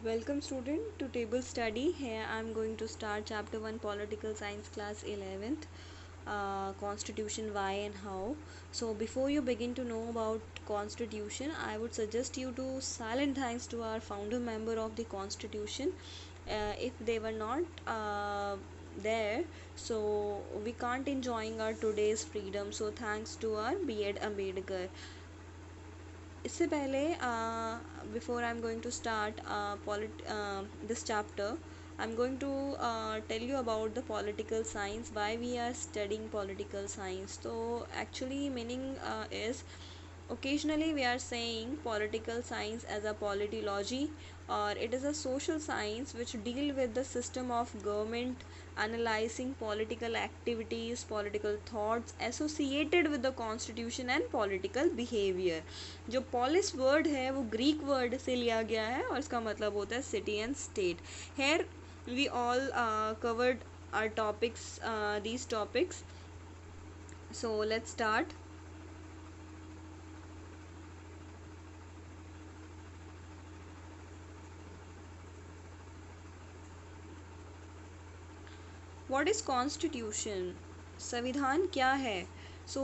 Welcome student to table study. Here I am going to start chapter 1 political science class 11th constitution, why and how. So before you begin to know about constitution, I would suggest you to silent thanks to our founder member of the constitution. If they were not there, so we can't enjoying our today's freedom. So thanks to our B.Ed Ambedkar. इससे पहले before I am going to start this chapter I am going to tell you about the political science why we are studying political science. तो actually meaning is occasionally we are saying political science as a politology, or it is a social science which deal with the system of government, analyzing political activities, political thoughts associated with the constitution and political behavior. जो polis word है वो Greek word से लिया गया है और इसका मतलब होता है city and state. Here we all covered our topics, these topics. So let's start. What is constitution? संविधान क्या है? सो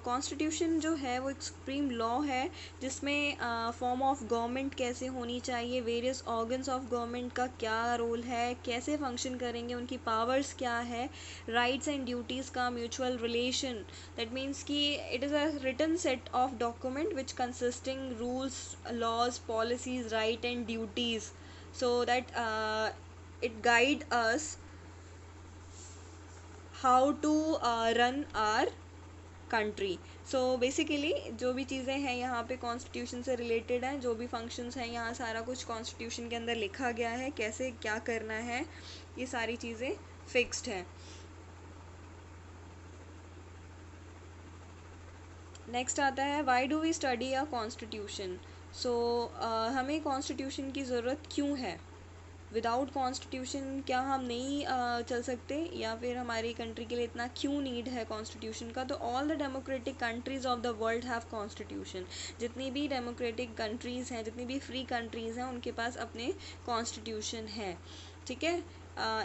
कॉन्स्टिट्यूशन जो है वो एक सुप्रीम लॉ है जिसमें फॉर्म ऑफ गवर्नमेंट कैसे होनी चाहिए, वेरियस ऑर्गन्स ऑफ गवर्नमेंट का क्या रोल है, कैसे फंक्शन करेंगे, उनकी पावर्स क्या है, राइट्स एंड ड्यूटीज़ का म्यूचुअल रिलेशन. दैट मीन्स कि it is a written set of document which consisting rules, laws, policies, right and duties, so that it guide us how to run our country. So basically जो भी चीज़ें हैं यहाँ पे constitution से related हैं, जो भी फंक्शंस हैं यहाँ सारा कुछ कॉन्स्टिट्यूशन के अंदर लिखा गया है, कैसे क्या करना है, ये सारी चीज़ें फिक्स्ड हैं. नेक्स्ट आता है why do we study a constitution. So हमें कॉन्स्टिट्यूशन की ज़रूरत क्यों है? विदाउट कॉन्स्टिट्यूशन क्या हम नहीं चल सकते, या फिर हमारी कंट्री के लिए इतना क्यों नीड है कॉन्स्टिट्यूशन का? तो all the democratic countries of the world have constitution. जितनी भी डेमोक्रेटिक कंट्रीज़ हैं, जितनी भी फ्री कंट्रीज़ हैं, उनके पास अपने कॉन्स्टिट्यूशन है. ठीक है.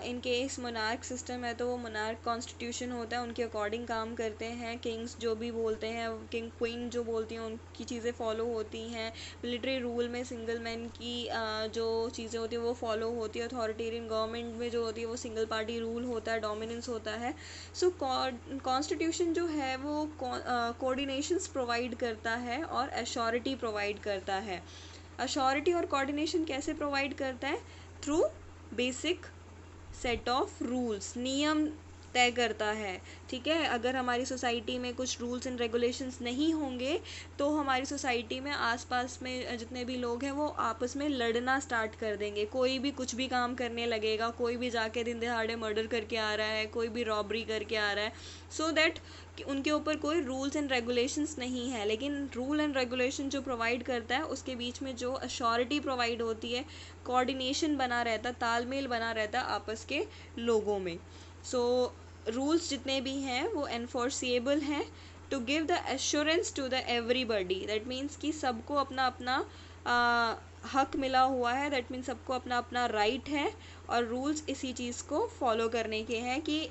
इन केस मोनार्क सिस्टम है तो वो मोनार्क कॉन्स्टिट्यूशन होता है, उनके अकॉर्डिंग काम करते हैं. किंग्स जो भी बोलते हैं, किंग क्वीन जो बोलती हैं, उनकी चीज़ें फॉलो होती हैं. मिलिट्री रूल में सिंगल मैन की जो चीज़ें होती हैं वो फॉलो होती है. अथॉरिटेरियन गवर्नमेंट में जो होती है वो सिंगल पार्टी रूल होता है, डोमिनेंस होता है. सो कॉन्स्टिट्यूशन जो है वो कोऑर्डिनेशंस प्रोवाइड करता है और एश्योरिटी प्रोवाइड करता है. एश्योरिटी और कोऑर्डिनेशन कैसे प्रोवाइड करता है? Through basic set of rules, नियम तय करता है. ठीक है. अगर हमारी सोसाइटी में कुछ रूल्स एंड रेगुलेशंस नहीं होंगे तो हमारी सोसाइटी में आसपास में जितने भी लोग हैं वो आपस में लड़ना स्टार्ट कर देंगे. कोई भी कुछ भी काम करने लगेगा, कोई भी जाके दिन दहाड़े मर्डर करके आ रहा है, कोई भी रॉबरी करके आ रहा है, सो दैट उनके ऊपर कोई रूल्स एंड रेगुलेशंस नहीं है. लेकिन रूल एंड रेगुलेशन जो प्रोवाइड करता है उसके बीच में जो अश्योरिटी प्रोवाइड होती है, कोऑर्डिनेशन बना रहता है, तालमेल बना रहता है आपस के लोगों में. सो रूल्स जितने भी हैं वो एनफोर्सिएबल हैं to give the assurance to the everybody. That means कि सबको अपना अपना हक मिला हुआ है. दैट मीन्स सबको अपना अपना राइट है और रूल्स इसी चीज़ को फॉलो करने के हैं कि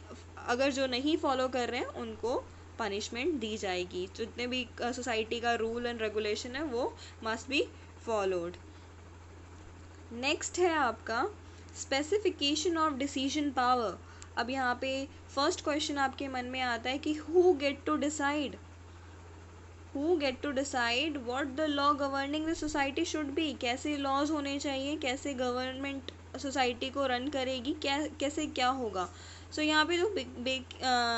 अगर जो नहीं फॉलो कर रहे हैं उनको पनिशमेंट दी जाएगी. जितने भी सोसाइटी का रूल एंड रेगुलेशन है वो मस्ट बी फॉलोड. नेक्स्ट है आपका स्पेसिफिकेशन ऑफ डिसीजन पावर. अब यहाँ पे फर्स्ट क्वेश्चन आपके मन में आता है कि who get to decide what the law governing the society should be. कैसे लॉज होने चाहिए, कैसे गवर्नमेंट सोसाइटी को रन करेगी, कैसे क्या होगा. सो यहाँ पे जो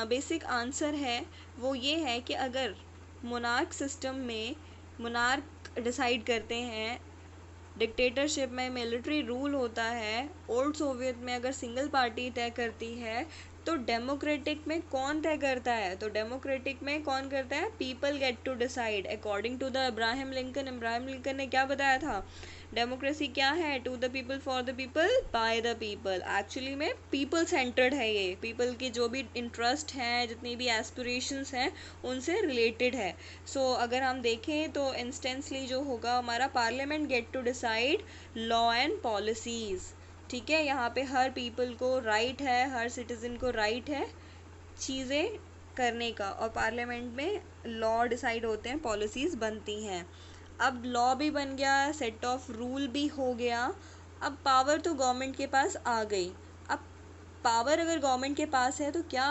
बेसिक आंसर है वो ये है कि अगर मोनार्क सिस्टम में मोनार्क डिसाइड करते हैं, डिक्टेटरशिप में मिलिट्री रूल होता है, ओल्ड सोवियत में अगर सिंगल पार्टी तय करती है, तो डेमोक्रेटिक में कौन तय करता है? तो डेमोक्रेटिक में कौन करता है? People get to decide according to the Abraham Lincoln. Abraham Lincoln ने क्या बताया था? डेमोक्रेसी क्या है? To the people, for the people, by the people. Actually में पीपल सेंटर्ड है ये, पीपल की जो भी इंटरेस्ट हैं, जितनी भी एस्पिरेशंस हैं, उनसे रिलेटेड है। सो अगर हम देखें तो इंस्टेंसली जो होगा हमारा, parliament get to decide law and policies. ठीक है, यहाँ पे हर पीपल को राइट है, हर सिटीज़न को राइट है चीज़ें करने का, और पार्लियामेंट में लॉ डिसाइड होते हैं, पॉलिसीज़ बनती हैं। अब लॉ भी बन गया, सेट ऑफ रूल भी हो गया, अब पावर तो गवर्नमेंट के पास आ गई। अब पावर अगर गवर्नमेंट के पास है तो क्या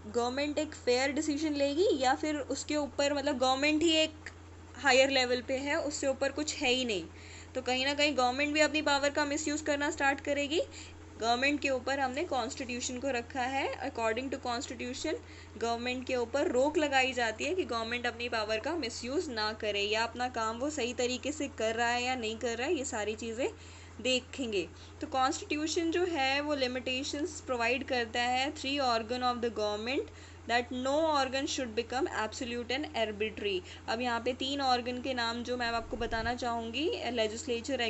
गवर्नमेंट एक फेयर डिसीजन लेगी, या फिर उसके ऊपर मतलब गवर्नमेंट ही एक हायर लेवल पे है, उससे ऊपर कुछ है ही नहीं? तो कहीं ना कहीं गवर्नमेंट भी अपनी पावर का मिसयूज़ करना स्टार्ट करेगी। गवर्नमेंट के ऊपर हमने कॉन्स्टिट्यूशन को रखा है, अकॉर्डिंग टू कॉन्स्टिट्यूशन गवर्नमेंट के ऊपर रोक लगाई जाती है कि गवर्नमेंट अपनी पावर का मिसयूज़ ना करे, या अपना काम वो सही तरीके से कर रहा है या नहीं कर रहा है, ये सारी चीज़ें देखेंगे। तो कॉन्स्टिट्यूशन जो है वो लिमिटेशंस प्रोवाइड करता है, 3 organ of the government, that no organ should become absolute and arbitrary. अब यहाँ पे 3 ऑर्गन के नाम जो मैं आपको बताना चाहूँगी, legislature,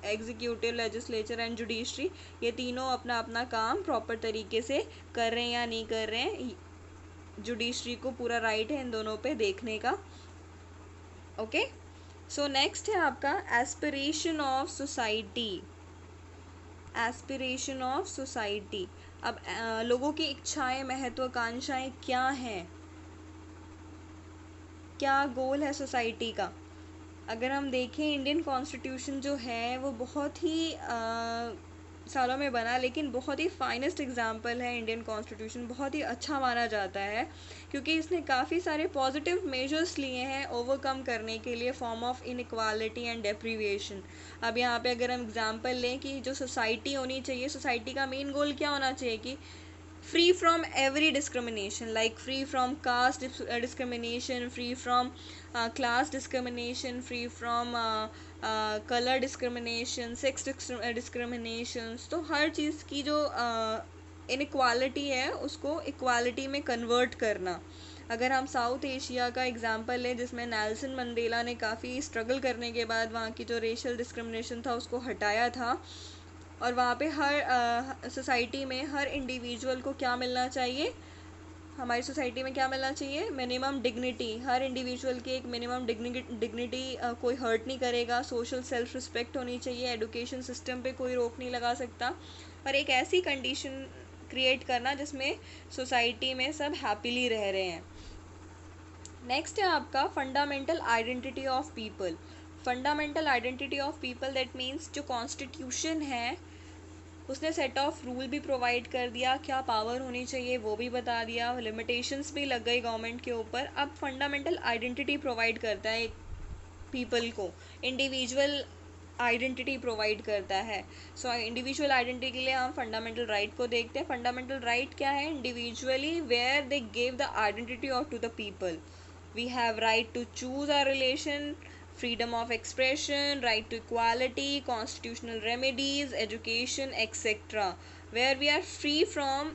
executive, legislature and judiciary, ये तीनों अपना अपना काम प्रॉपर तरीके से कर रहे हैं या नहीं कर रहे हैं। जुडिशरी को पूरा राइट है इन दोनों पे देखने का। ओके, सो नेक्स्ट है आपका aspiration of society. Aspiration of society, अब लोगों की इच्छाएं, महत्वाकांक्षाएं क्या हैं, क्या गोल है सोसाइटी का? अगर हम देखें, इंडियन कॉन्स्टिट्यूशन जो है वो बहुत ही सालों में बना, लेकिन बहुत ही फाइनेस्ट एग्जाम्पल है इंडियन कॉन्स्टिट्यूशन, बहुत ही अच्छा माना जाता है, क्योंकि इसने काफ़ी सारे पॉजिटिव मेजर्स लिए हैं ओवरकम करने के लिए फॉर्म ऑफ इनइक्वालिटी एंड डेप्रीविएशन। अब यहाँ पे अगर हम एग्जांपल लें कि जो सोसाइटी होनी चाहिए, सोसाइटी का मेन गोल क्या होना चाहिए कि free from every discrimination, like free from caste discrimination, free from class discrimination, free from color discrimination, sex discriminations। तो हर चीज़ की जो इनइक्वालिटी है उसको इक्वालिटी में कन्वर्ट करना। अगर हम साउथ एशिया का एग्जांपल लें, जिसमें नेल्सन मंडेला ने काफ़ी स्ट्रगल करने के बाद वहाँ की जो रेशियल डिस्क्रिमिनेशन था उसको हटाया था, और वहाँ पे हर सोसाइटी में हर इंडिविजुअल को क्या मिलना चाहिए, हमारी सोसाइटी में क्या मिलना चाहिए? मिनिमम डिग्निटी, हर इंडिविजुअल की एक मिनिमम डिग्निटी, कोई हर्ट नहीं करेगा, सोशल सेल्फ रिस्पेक्ट होनी चाहिए, एजुकेशन सिस्टम पे कोई रोक नहीं लगा सकता, और एक ऐसी कंडीशन क्रिएट करना जिसमें सोसाइटी में सब हैप्पीली रह रहे हैं। नेक्स्ट है आपका fundamental identity of people. Fundamental identity of people, that means जो कॉन्स्टिट्यूशन है उसने सेट ऑफ रूल भी प्रोवाइड कर दिया, क्या पावर होनी चाहिए वो भी बता दिया, लिमिटेशंस भी लग गई गवर्नमेंट के ऊपर। अब फंडामेंटल आइडेंटिटी प्रोवाइड करता है पीपल को, इंडिविजुअल आइडेंटिटी प्रोवाइड करता है। सो इंडिविजुअल आइडेंटिटी के लिए हम फंडामेंटल राइट को देखते हैं। फंडामेंटल राइट क्या है? Individually where they give the identity of to the people. We have right to choose our relation, freedom of expression, right to equality, constitutional remedies, education, etc., where we are free from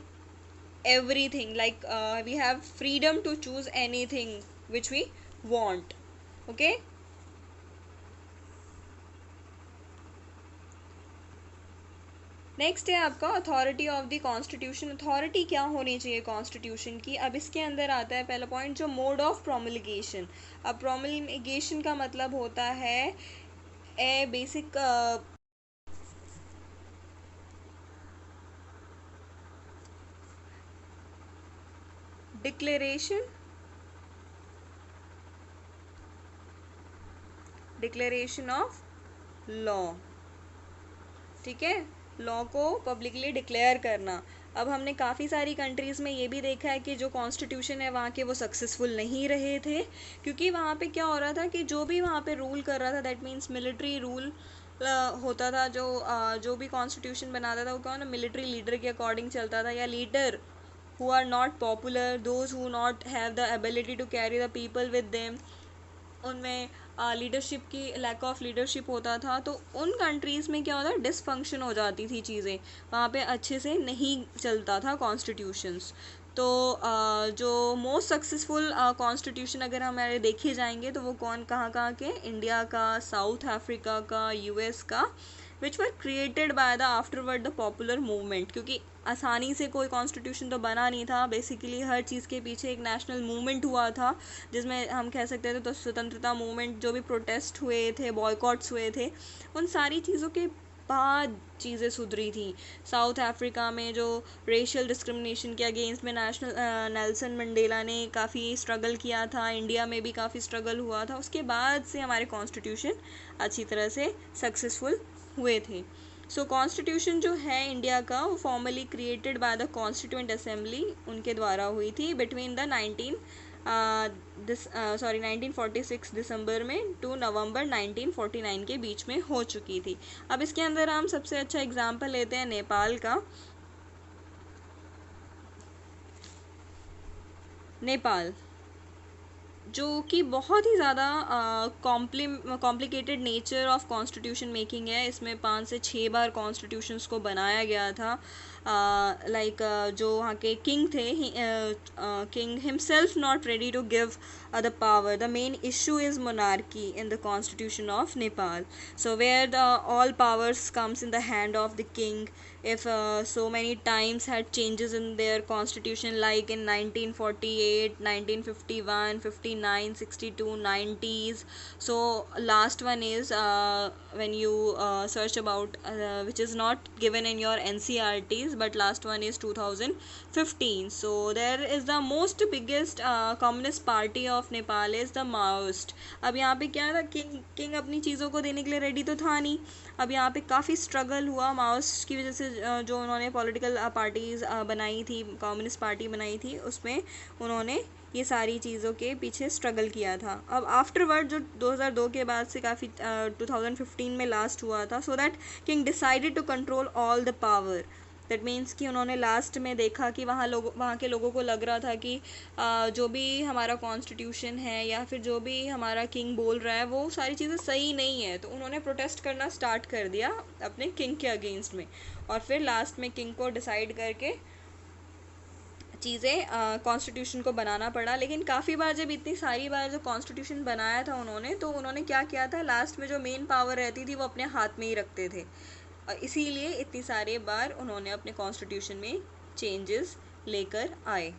everything, like we have freedom to choose anything which we want. Okay, next है आपका authority of the constitution. Authority क्या होनी चाहिए constitution की? अब इसके अंदर आता है पहला पॉइंट, जो मोड ऑफ प्रोमलगेशन। अब प्रोमलगेशन का मतलब होता है ए बेसिक डिक्लेरेशन ऑफ लॉ। ठीक है, लॉ को पब्लिकली डिक्लेयर करना। अब हमने काफ़ी सारी कंट्रीज़ में ये भी देखा है कि जो कॉन्स्टिट्यूशन है वहाँ के वो सक्सेसफुल नहीं रहे थे, क्योंकि वहाँ पे क्या हो रहा था कि जो भी वहाँ पे रूल कर रहा था, दैट मीन्स मिलिट्री रूल होता था, जो भी कॉन्स्टिट्यूशन बनाता था वो क्या ना मिलिट्री लीडर के अकॉर्डिंग चलता था, या leader who are not popular, those who not have the ability to carry the people with them, उनमें लीडरशिप की लैक ऑफ लीडरशिप होता था, तो उन कंट्रीज़ में क्या होता है, डिसफंक्शन हो जाती थी चीज़ें, वहाँ पे अच्छे से नहीं चलता था कॉन्स्टिट्यूशंस। तो जो मोस्ट सक्सेसफुल कॉन्स्टिट्यूशन अगर हमारे देखे जाएंगे तो वो कौन कहाँ कहाँ के, इंडिया का, साउथ अफ्रीका का, यूएस का, which were created by the afterward the popular movement, क्योंकि आसानी से कोई कॉन्स्टिट्यूशन तो बना नहीं था, बेसिकली हर चीज़ के पीछे एक नेशनल मूवमेंट हुआ था, जिसमें हम कह सकते थे तो स्वतंत्रता मूवमेंट, जो भी प्रोटेस्ट हुए थे, बॉयकॉट्स हुए थे, उन सारी चीज़ों के बाद चीज़ें सुधरी थी। साउथ अफ्रीका में जो रेशियल डिस्क्रिमिनेशन के अगेंस्ट में नेल्सन मंडेला ने काफ़ी स्ट्रगल किया था, इंडिया में भी काफ़ी स्ट्रगल हुआ था, उसके बाद से हमारे कॉन्स्टिट्यूशन अच्छी तरह से सक्सेसफुल हुए थे। सो कॉन्स्टिट्यूशन जो है इंडिया का, वो formally created by the constituent assembly, उनके द्वारा हुई थी बिटवीन द 1946 दिसंबर में टू नवंबर 1949 के बीच में हो चुकी थी। अब इसके अंदर हम सबसे अच्छा एग्जाम्पल लेते हैं नेपाल का। नेपाल जो कि बहुत ही ज़्यादा complicated nature of constitution making है, इसमें 5 से 6 बार कॉन्स्टिट्यूशंस को बनाया गया था। जो वहाँ के किंग थे, king himself not ready to give the power, the main issue is monarchy in the constitution of Nepal, so where the all powers comes in the hand of the king. If so many times had changes in their constitution, like in 1948, 1951, 59, 62, 90s. So last one is when you search about which is not given in your NCRTs, but last one is 2015. So there is the most biggest communist party of Nepal is the Maoist. अब यहाँ पे क्या था, king अपनी चीज़ों को देने के लिए रेडी तो था नहीं। अब यहाँ पे काफ़ी स्ट्रगल हुआ माओइस्ट की वजह से, जो उन्होंने पॉलिटिकल पार्टीज़ बनाई थी, कम्युनिस्ट पार्टी बनाई थी, उसमें उन्होंने ये सारी चीज़ों के पीछे स्ट्रगल किया था। अब आफ्टरवर्ड जो 2002 के बाद से काफ़ी 2015 में लास्ट हुआ था, so that king decided to control all the power. That means कि उन्होंने लास्ट में देखा कि वहाँ के लोगों को लग रहा था कि जो भी हमारा कॉन्स्टिट्यूशन है या फिर जो भी हमारा किंग बोल रहा है वो सारी चीज़ें सही नहीं है, तो उन्होंने प्रोटेस्ट करना स्टार्ट कर दिया अपने किंग के अगेंस्ट में, और फिर लास्ट में किंग को डिसाइड करके चीज़ें कॉन्स्टिट्यूशन को बनाना पड़ा। लेकिन काफ़ी बार, जब इतनी सारी बार जो कॉन्स्टिट्यूशन बनाया था उन्होंने, तो उन्होंने क्या किया था, लास्ट में जो मेन पावर रहती थी वो अपने हाथ में ही रखते थे, और इसीलिए इतनी सारे बार उन्होंने अपने कॉन्स्टिट्यूशन में चेंजेस लेकर आए।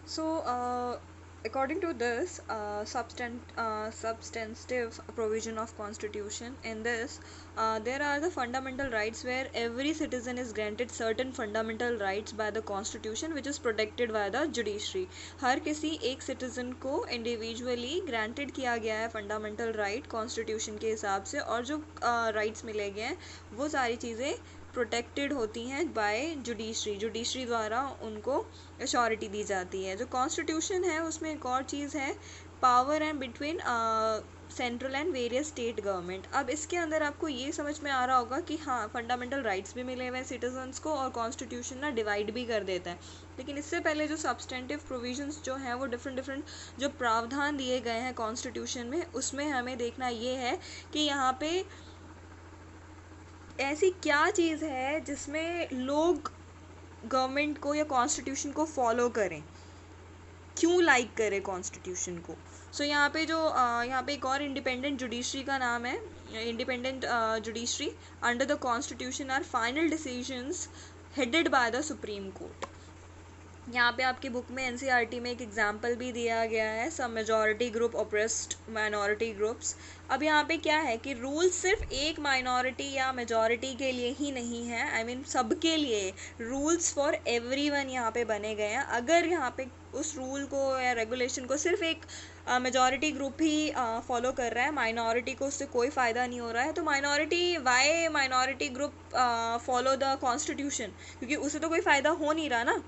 So, according to this substantive provision of Constitution, in this there are the fundamental rights where every citizen is granted certain fundamental rights by the Constitution, which is protected by the judiciary. हर किसी एक citizen को individually granted किया गया है fundamental right constitution के हिसाब से, और जो राइट्स मिले गए हैं वो सारी चीज़ें प्रोटेक्टेड होती हैं बाय जुडिशरी द्वारा उनको अश्योरिटी दी जाती है। जो कॉन्स्टिट्यूशन है उसमें एक और चीज़ है, power and between central and various state government. अब इसके अंदर आपको ये समझ में आ रहा होगा कि हाँ, फंडामेंटल राइट्स भी मिले हुए हैं सिटीजन्स को, और कॉन्स्टिट्यूशन ना डिवाइड भी कर देता है। लेकिन इससे पहले जो सब्सटेंटिव प्रोविजंस जो हैं वो डिफरेंट जो प्रावधान दिए गए हैं कॉन्स्टिट्यूशन में, उसमें हमें देखना ये है कि यहाँ पे ऐसी क्या चीज़ है जिसमें लोग गवर्नमेंट को या कॉन्स्टिट्यूशन को फॉलो करें, क्यों लाइक करें कॉन्स्टिट्यूशन को। सो यहाँ पे जो यहाँ पे एक और इंडिपेंडेंट जुडिशरी का नाम है, independent judiciary under the constitution are final decisions headed by the Supreme Court. यहाँ पे आपकी बुक में एनसीईआरटी में एक एग्जाम्पल भी दिया गया है, some majority group oppressed minority groups. अब यहाँ पे क्या है कि रूल सिर्फ एक माइनॉरिटी या मेजॉरिटी के लिए ही नहीं है, आई मीन सबके लिए, रूल्स फॉर एवरीवन यहाँ पे बने गए हैं। अगर यहाँ पे उस रूल को या रेगुलेशन को सिर्फ एक मेजॉरिटी ग्रुप ही फॉलो कर रहा है, माइनॉरिटी को उससे कोई फ़ायदा नहीं हो रहा है, तो why minority group follow the constitution, क्योंकि उससे तो कोई फ़ायदा हो नहीं रहा ना।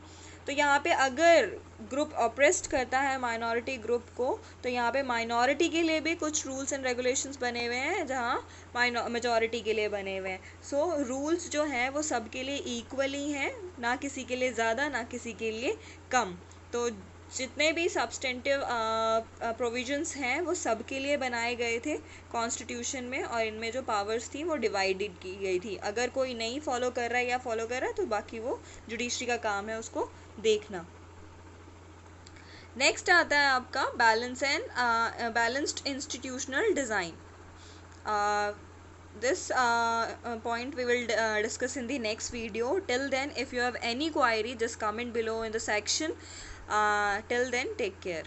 तो यहाँ पे अगर ग्रुप ऑप्रेस्ड करता है माइनॉरिटी ग्रुप को, तो यहाँ पे माइनॉरिटी के लिए भी कुछ रूल्स एंड रेगुलेशंस बने हुए हैं जहाँ मेजॉरिटी के लिए बने हुए हैं। सो रूल्स जो हैं वो सबके लिए इक्वली हैं, ना किसी के लिए ज़्यादा ना किसी के लिए कम। तो जितने भी सब्सटेंटिव प्रोविजंस हैं वो सबके लिए बनाए गए थे कॉन्स्टिट्यूशन में, और इनमें जो पावर्स थी वो डिवाइडेड की गई थी। अगर कोई नहीं फॉलो कर रहा है या फॉलो कर रहा है तो बाकी वो जुडिशरी का काम है उसको देखना। नेक्स्ट आता है आपका balanced institutional design. This point we will discuss in the next video. Till then, if you have any query, just comment below in the section. Till then, take care.